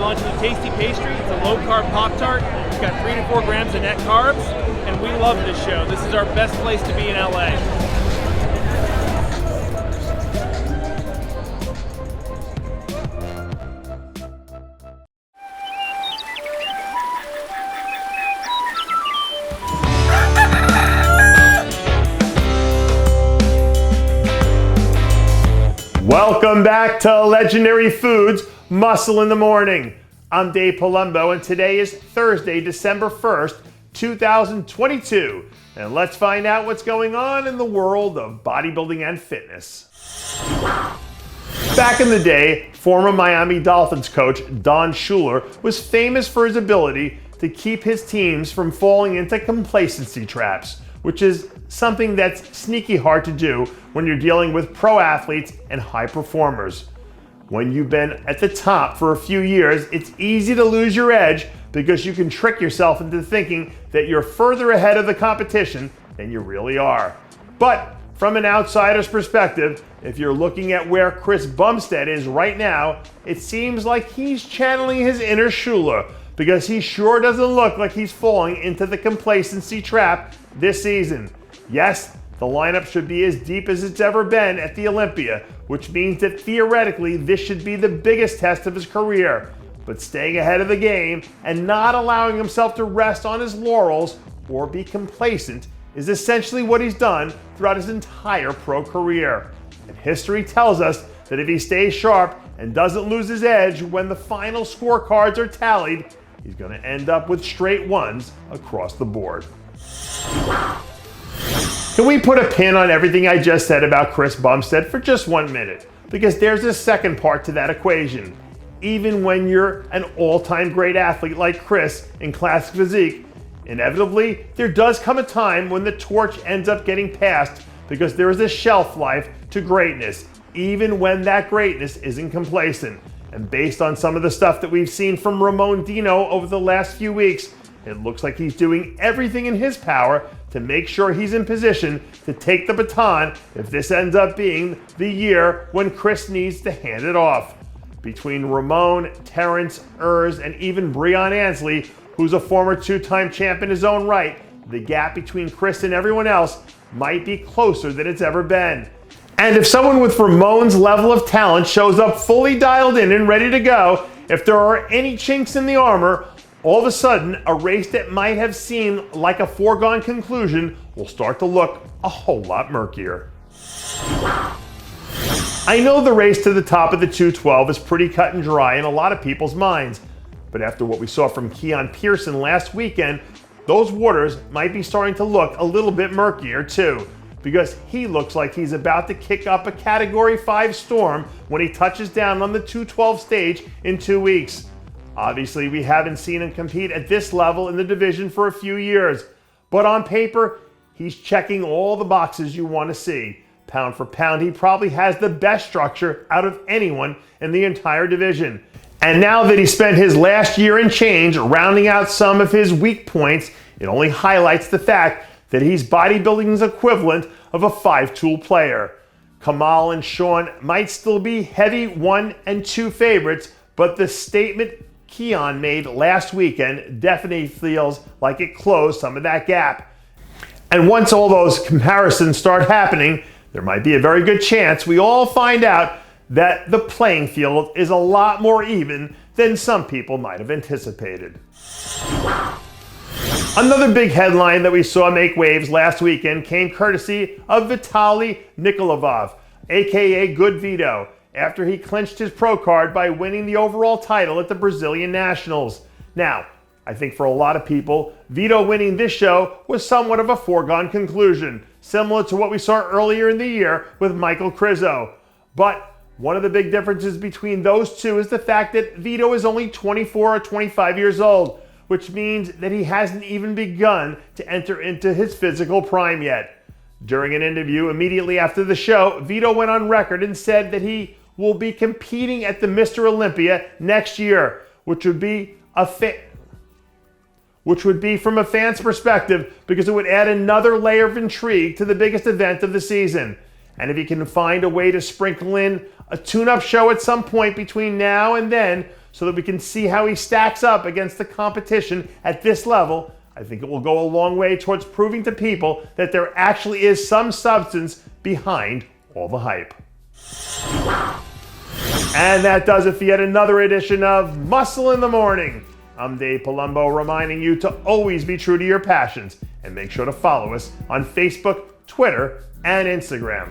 launching a tasty pastry. It's a low-carb Pop-Tart. It's got 3 to 4 grams of net carbs, and we love this show. This is our best place to be in LA. Welcome back to Legendary Foods, Muscle in the Morning. I'm Dave Palumbo, and today is Thursday, December 1st, 2022. And let's find out what's going on in the world of bodybuilding and fitness. Back in the day, former Miami Dolphins coach Don Shula was famous for his ability to keep his teams from falling into complacency traps, which is something that's sneaky hard to do when you're dealing with pro athletes and high performers. When you've been at the top for a few years, it's easy to lose your edge because you can trick yourself into thinking that you're further ahead of the competition than you really are. But from an outsider's perspective, if you're looking at where Chris Bumstead is right now, it seems like he's channeling his inner Shula, because he sure doesn't look like he's falling into the complacency trap this season. Yes, the lineup should be as deep as it's ever been at the Olympia, which means that theoretically this should be the biggest test of his career. But staying ahead of the game and not allowing himself to rest on his laurels or be complacent is essentially what he's done throughout his entire pro career. And history tells us that if he stays sharp and doesn't lose his edge when the final scorecards are tallied, he's going to end up with straight ones across the board. Can we put a pin on everything I just said about Chris Bumstead for just 1 minute? Because there's a second part to that equation. Even when you're an all-time great athlete like Chris in classic physique, inevitably there does come a time when the torch ends up getting passed, because there is a shelf life to greatness, even when that greatness isn't complacent. And based on some of the stuff that we've seen from Ramon Dino over the last few weeks, it looks like he's doing everything in his power to make sure he's in position to take the baton if this ends up being the year when Chris needs to hand it off. Between Ramon, Terrence, and even Breon Ansley, who's a former 2-time champ in his own right, the gap between Chris and everyone else might be closer than it's ever been. And if someone with Ramon's level of talent shows up fully dialed in and ready to go, if there are any chinks in the armor, all of a sudden, a race that might have seemed like a foregone conclusion will start to look a whole lot murkier. I know the race to the top of the 212 is pretty cut and dry in a lot of people's minds, but after what we saw from Keone Pearson last weekend, those waters might be starting to look a little bit murkier too, because he looks like he's about to kick up a Category 5 storm when he touches down on the 212 stage in 2 weeks. Obviously, we haven't seen him compete at this level in the division for a few years, but on paper, he's checking all the boxes you want to see. Pound for pound, he probably has the best structure out of anyone in the entire division. And now that he spent his last year and change rounding out some of his weak points, it only highlights the fact that he's bodybuilding's equivalent of a 5-tool player. Kamal and Sean might still be heavy 1 and 2 favorites, but the statement Keone made last weekend definitely feels like it closed some of that gap. And once all those comparisons start happening, there might be a very good chance we all find out that the playing field is a lot more even than some people might have anticipated. Another big headline that we saw make waves last weekend came courtesy of Vitaly Nikolov, aka GoodVito, after he clinched his pro card by winning the overall title at the Brazilian Nationals. Now, I think for a lot of people, Vito winning this show was somewhat of a foregone conclusion, similar to what we saw earlier in the year with Michael Krizo. But one of the big differences between those two is the fact that Vito is only 24 or 25 years old, which means that he hasn't even begun to enter into his physical prime yet. During an interview immediately after the show, Vito went on record and said that he will be competing at the Mr. Olympia next year, which would be from a fan's perspective, because it would add another layer of intrigue to the biggest event of the season. And if he can find a way to sprinkle in a tune-up show at some point between now and then so that we can see how he stacks up against the competition at this level, I think it will go a long way towards proving to people that there actually is some substance behind all the hype. And that does it for yet another edition of Muscle in the Morning. I'm Dave Palumbo, reminding you to always be true to your passions and make sure to follow us on Facebook, Twitter, and Instagram.